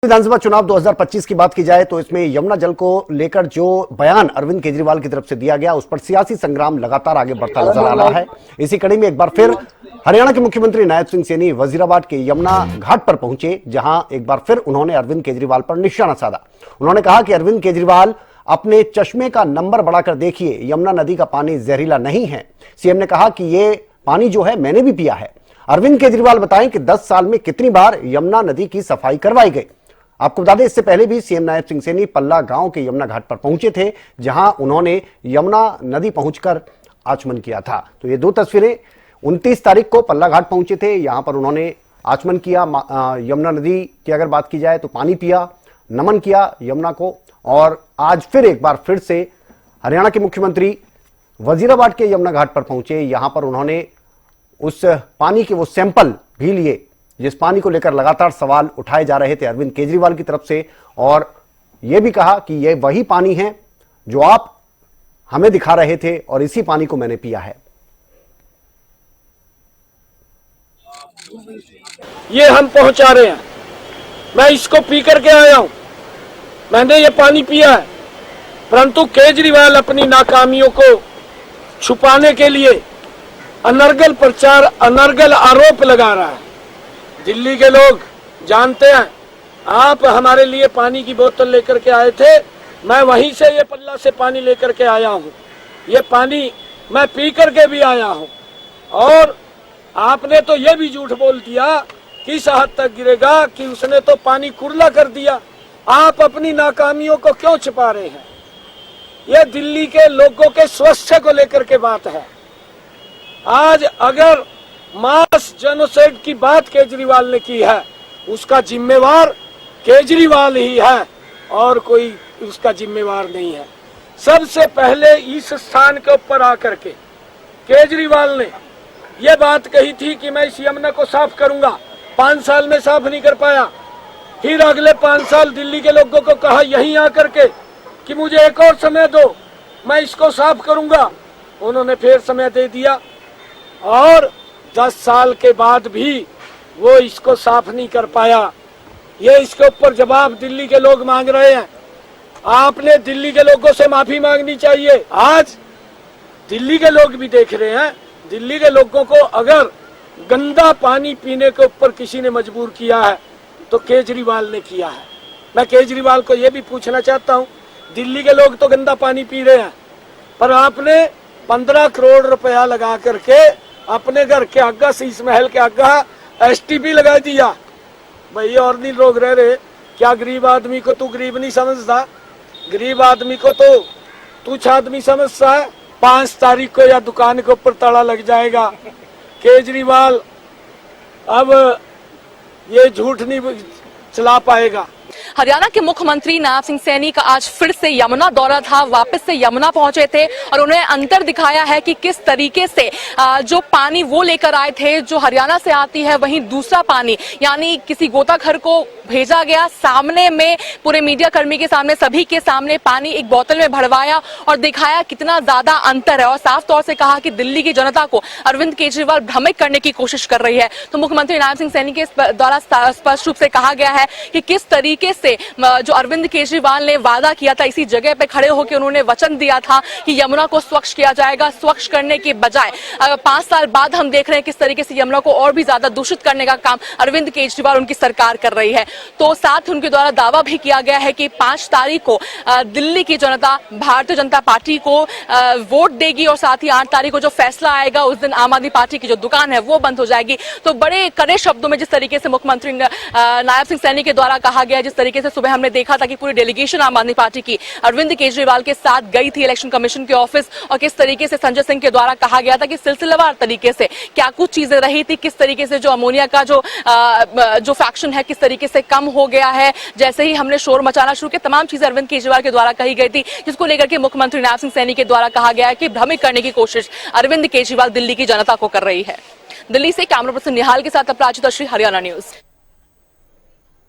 विधानसभा चुनाव 2025 की बात की जाए तो इसमें यमुना जल को लेकर जो बयान अरविंद केजरीवाल की तरफ से दिया गया, उस पर सियासी संग्राम लगातार आगे बढ़ता नजर आ रहा है। इसी कड़ी में एक बार फिर हरियाणा के मुख्यमंत्री नायब सिंह सैनी वजीराबाद के यमुना घाट पर पहुंचे, जहां एक बार फिर उन्होंने अरविंद केजरीवाल पर निशाना साधा। उन्होंने कहा कि अरविंद केजरीवाल अपने चश्मे का नंबर बढ़ाकर देखिए, यमुना नदी का पानी जहरीला नहीं है। सीएम ने कहा कि ये पानी जो है मैंने भी पिया है। अरविंद केजरीवाल बताएं कि 10 साल में कितनी बार यमुना नदी की सफाई करवाई गई। आपको बता दें, इससे पहले भी सीएम नायब सिंह सैनी पल्ला गांव के यमुना घाट पर पहुंचे थे, जहां उन्होंने यमुना नदी पहुंचकर आचमन किया था। तो ये दो तस्वीरें 29 तारीख को पल्ला घाट पहुंचे थे, यहां पर उन्होंने आचमन किया। यमुना नदी की अगर बात की जाए तो पानी पिया, नमन किया यमुना को। और आज फिर एक बार फिर से हरियाणा के मुख्यमंत्री वजीराबाद के यमुना घाट पर पहुंचे। यहां पर उन्होंने उस पानी के वो सैंपल भी लिए जिस पानी को लेकर लगातार सवाल उठाए जा रहे थे अरविंद केजरीवाल की तरफ से, और यह भी कहा कि यह वही पानी है जो आप हमें दिखा रहे थे और इसी पानी को मैंने पिया है। ये हम पहुंचा रहे हैं, मैं इसको पी करके आया हूं, मैंने ये पानी पिया है। परंतु केजरीवाल अपनी नाकामियों को छुपाने के लिए अनर्गल प्रचार, अनर्गल आरोप लगा रहा है। दिल्ली के लोग जानते हैं, आप हमारे लिए पानी की बोतल लेकर के आए थे, मैं वहीं से ये पल्ला से पानी लेकर के आया हूं। ये पानी मैं पी करके भी आया हूं। और आपने तो ये भी झूठ बोल दिया किस हद तक गिरेगा कि उसने तो पानी कुरला कर दिया। आप अपनी नाकामियों को क्यों छिपा रहे हैं? ये दिल्ली के लोगों के स्वास्थ्य को लेकर के बात है। आज अगर मास जेनोसाइड की बात केजरीवाल ने की है, उसका जिम्मेवार केजरीवाल ही है और कोई उसका जिम्मेवार नहीं है। सबसे पहले इस स्थान के ऊपर आकर के केजरीवाल ने यह बात कही थी कि मैं इस यमुना को साफ करूंगा। 5 साल में साफ नहीं कर पाया। फिर अगले 5 साल दिल्ली के लोगों को कहा यहीं आकर के कि मुझे एक और समय दो, मैं इसको साफ करूंगा। उन्होंने फिर समय दे दिया और 10 साल के बाद भी वो इसको साफ नहीं कर पाया। ये इसके ऊपर जवाब दिल्ली के लोग मांग रहे हैं। आपने दिल्ली के लोगों से माफी मांगनी चाहिए। आज दिल्ली के लोग भी देख रहे हैं, दिल्ली के लोगों को अगर गंदा पानी पीने के ऊपर किसी ने मजबूर किया है तो केजरीवाल ने किया है। मैं केजरीवाल को ये भी पूछना चाहता हूँ, दिल्ली के लोग तो गंदा पानी पी रहे हैं, पर आपने 15 करोड़ रुपया लगा करके अपने घर के आगे, शीश महल के आगे STP लगा दिया। भाई और नहीं लोग रह रहे, क्या गरीब आदमी को तू गरीब नहीं समझता? गरीब आदमी को तो तुच्छ आदमी समझता है। 5 तारीख को या दुकान के ऊपर ताला लग जाएगा। केजरीवाल अब ये झूठ नहीं चला पाएगा। हरियाणा के मुख्यमंत्री नायब सिंह सैनी का आज फिर से यमुना दौरा था, वापस से यमुना पहुंचे थे और उन्हें अंतर दिखाया है कि किस तरीके से जो पानी वो लेकर आए थे जो हरियाणा से आती है, वहीं दूसरा पानी यानी किसी गोताखोर को भेजा गया, सामने में पूरे मीडिया कर्मी के सामने, सभी के सामने पानी एक बोतल में भरवाया और दिखाया कितना ज्यादा अंतर है। और साफ तौर से कहा कि दिल्ली की जनता को अरविंद केजरीवाल भ्रमित करने की कोशिश कर रही है। तो मुख्यमंत्री नायब सिंह सैनी के द्वारा स्पष्ट रूप से कहा गया है कि किस तरीके से जो अरविंद केजरीवाल ने वादा किया था, इसी जगह पे खड़े होकर उन्होंने वचन दिया था कि यमुना को स्वच्छ किया जाएगा। स्वच्छ करने के बजाय 5 साल बाद हम देख रहे हैं किस तरीके से यमुना को और भी ज्यादा दूषित करने का काम अरविंद केजरीवाल उनकी सरकार कर रही है। तो साथ उनके द्वारा दावा भी किया गया है कि 5 तारीख को दिल्ली की जनता भारतीय जनता पार्टी को वोट देगी और साथ ही 8 तारीख को जो फैसला आएगा उस दिन आम आदमी पार्टी की जो दुकान है वो बंद हो जाएगी। तो बड़े कड़े शब्दों में जिस तरीके से मुख्यमंत्री नायब सिंह सैनी के द्वारा कहा गया, जिस तरीके से सुबह हमने देखा था कि पूरी डेलीगेशन आम आदमी पार्टी की अरविंद केजरीवाल के साथ गई थी इलेक्शन कमीशन के ऑफिस, और किस तरीके से संजय सिंह के द्वारा कहा गया था कि सिलसिलेवार तरीके से क्या कुछ चीजें रही थी, किस तरीके से जो अमोनिया का जो फैक्शन है किस तरीके से कम हो गया है। जैसे ही हमने शोर मचाना शुरू किया, तमाम चीजें अरविंद केजरीवाल के द्वारा कही गई थी, जिसको लेकर के मुख्यमंत्री नायब सिंह सैनी के द्वारा कहा गया है कि भ्रमित करने की कोशिश अरविंद केजरीवाल दिल्ली की जनता को कर रही है। दिल्ली से कैमरा पर्सन निहाल के साथ अपराजिता श्री, हरियाणा न्यूज।